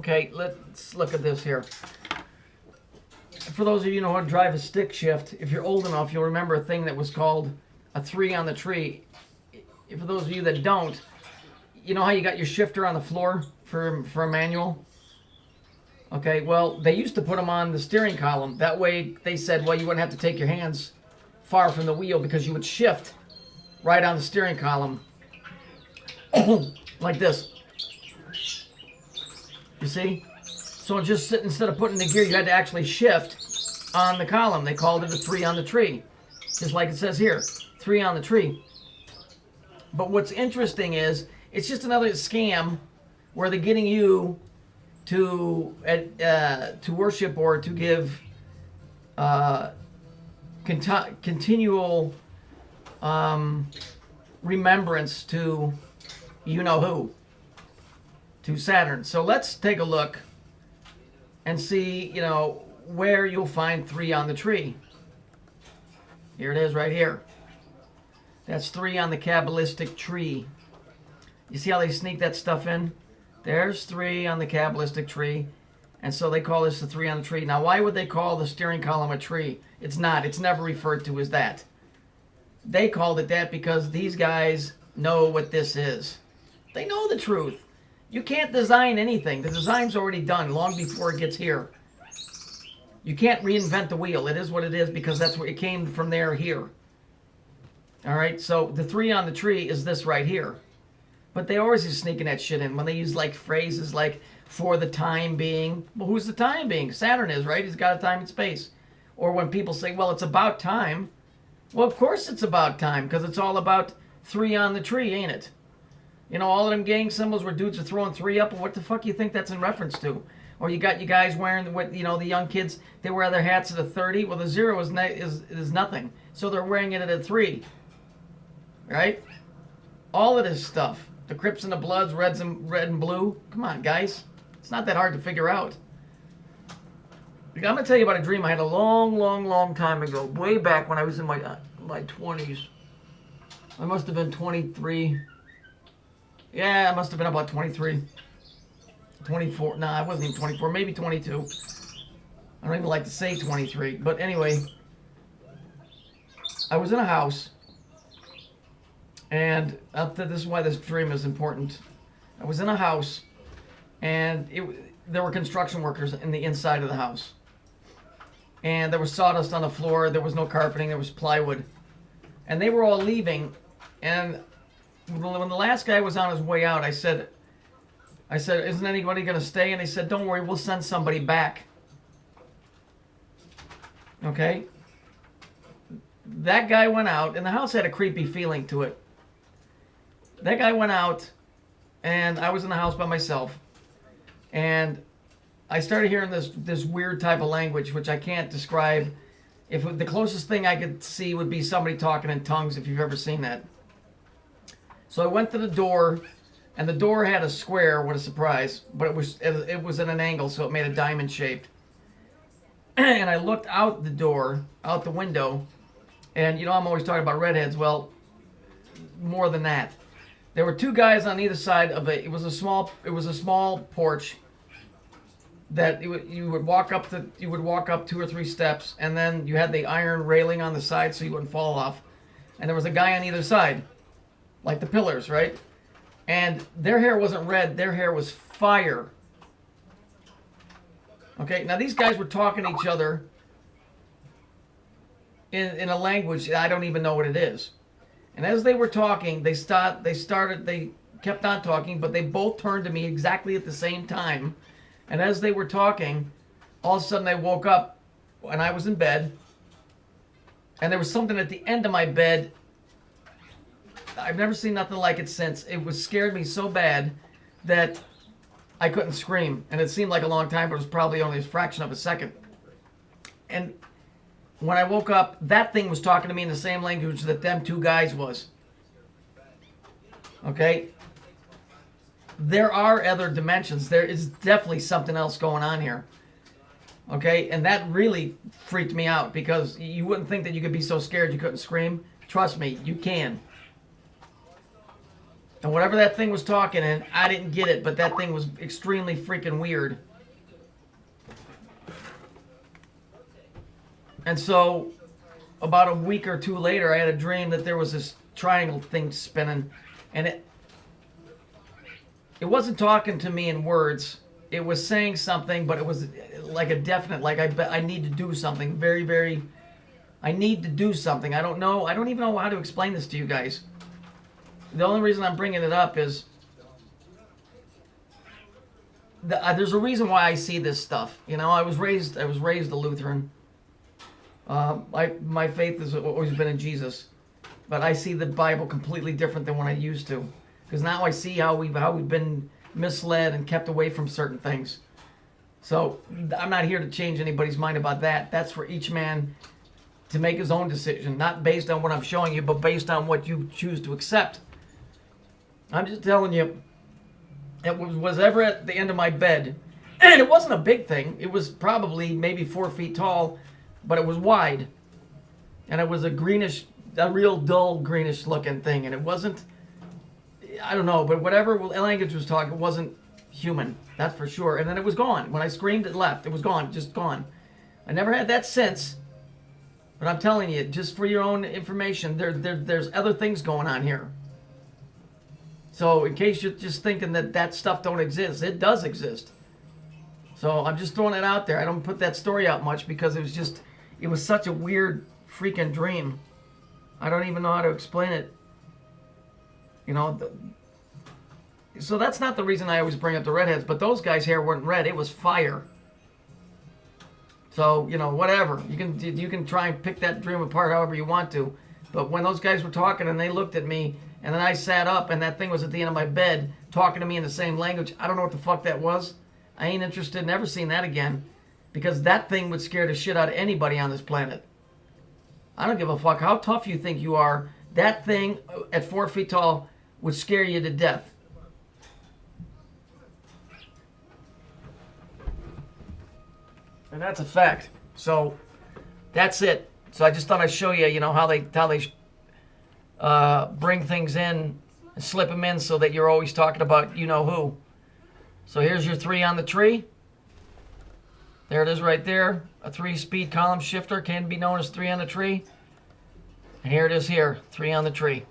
Okay, let's look at this here. For those of you who know how to drive a stick shift, if you're old enough, you'll remember a thing that was called a 3 on the tree. For those of you that don't, you know how you got your shifter on the floor for a manual? Okay, well, they used to put them on the steering column. That way, they said, well, you wouldn't have to take your hands far from the wheel because you would shift right on the steering column. Like this. You see? So just instead of putting the gear, you had to actually shift on the column. They called it a 3 on the tree. Just like it says here, 3 on the tree. But what's interesting is, it's just another scam where they're getting you to worship or to give continual remembrance to you-know-who, to Saturn. So let's take a look and see, you know, where you'll find 3 on the tree. Here it is right here. That's 3 on the Kabbalistic tree. You see how they sneak that stuff in? There's 3 on the Kabbalistic tree. And so they call this the 3 on the tree. Now, why would they call the steering column a tree? It's not. It's never referred to as that. They called it that because these guys know what this is. They know the truth. You can't design anything. The design's already done long before it gets here. You can't reinvent the wheel. It is what it is because that's where it came from there here. All right, so the 3 on the tree is this right here. But they always are sneaking that shit in when they use like phrases like for the time being. Well, who's the time being? Saturn is, right? He's got a time and space. Or when people say, well, it's about time. Well, of course it's about time because it's all about 3 on the tree, ain't it? You know, all of them gang symbols where dudes are throwing 3 up. What the fuck you think that's in reference to? Or you got you guys wearing, what, you know, the young kids, they wear their hats at a 30. Well, the 0 is nothing. So they're wearing it at a 3. Right? All of this stuff. The Crips and the Bloods, red and blue. Come on, guys. It's not that hard to figure out. I'm going to tell you about a dream I had a long, long, long time ago. Way back when I was in my 20s. I must have been 23. Yeah, I must have been about 23. 24. Nah, I wasn't even 24. Maybe 22. I don't even like to say 23. But anyway, I was in a house. And this is why this dream is important. I was in a house, and there were construction workers in the inside of the house. And there was sawdust on the floor. There was no carpeting. There was plywood. And they were all leaving. And when the last guy was on his way out, I said, isn't anybody going to stay? And they said, don't worry, we'll send somebody back. Okay? That guy went out, and the house had a creepy feeling to it. That guy went out, and I was in the house by myself, and I started hearing this weird type of language, which I can't describe. The closest thing I could see would be somebody talking in tongues, if you've ever seen that. So I went to the door, and the door had a square. What a surprise! But it was at an angle, so it made a diamond shaped. And I looked out the door, out the window, and you know I'm always talking about redheads. Well, more than that. There were 2 guys on either side of it. It was a small porch that you would walk up 2 or 3 steps, and then you had the iron railing on the side so you wouldn't fall off. And there was a guy on either side, like the pillars, right? And their hair wasn't red, their hair was fire. Okay, now these guys were talking to each other in a language that I don't even know what it is. And as they were talking, they kept on talking, but they both turned to me exactly at the same time. And as they were talking, all of a sudden I woke up, and I was in bed, and there was something at the end of my bed. I've never seen nothing like it since. It scared me so bad that I couldn't scream. And it seemed like a long time, but it was probably only a fraction of a second. And when I woke up, that thing was talking to me in the same language that them 2 guys was. Okay? There are other dimensions. There is definitely something else going on here. Okay? And that really freaked me out because you wouldn't think that you could be so scared you couldn't scream. Trust me, you can. And whatever that thing was talking, and I didn't get it, but that thing was extremely freaking weird. And so, about a week or two later, I had a dream that there was this triangle thing spinning, and it wasn't talking to me in words. It was saying something, but it was like a definite, like I need to do something. Very, very, I need to do something. I don't know. I don't even know how to explain this to you guys. The only reason I'm bringing it up is there's a reason why I see this stuff. You know, I was raised a Lutheran. My faith has always been in Jesus, but I see the Bible completely different than when I used to, because now I see how we've been misled and kept away from certain things. So I'm not here to change anybody's mind about that. That's for each man to make his own decision, not based on what I'm showing you, but based on what you choose to accept. I'm just telling you, it was ever at the end of my bed, and it wasn't a big thing. It was probably maybe 4 feet tall, but it was wide, and it was a real dull greenish looking thing, and it wasn't, I don't know, but whatever language was talking, it wasn't human, that's for sure. And then it was gone. When I screamed, it left. It was gone, just gone. I never had that since, but I'm telling you, just for your own information, there's other things going on here. So in case you're just thinking that stuff don't exist, it does exist. So I'm just throwing it out there. I don't put that story out much because it was such a weird freaking dream. I don't even know how to explain it. You know, so that's not the reason I always bring up the redheads, but those guys' hair weren't red, it was fire. So, you know, whatever. You can try and pick that dream apart however you want to. But when those guys were talking and they looked at me, and then I sat up and that thing was at the end of my bed talking to me in the same language, I don't know what the fuck that was. I ain't interested, never seen that again. Because that thing would scare the shit out of anybody on this planet. I don't give a fuck how tough you think you are. That thing at 4 feet tall would scare you to death. And that's a fact. So that's it. So I just thought I'd show you, you know, how they bring things in and slip them in so that you're always talking about you know who. So here's your 3 on the tree. There it is right there. A 3-speed column shifter can be known as 3 on the tree. And here it is here, 3 on the tree.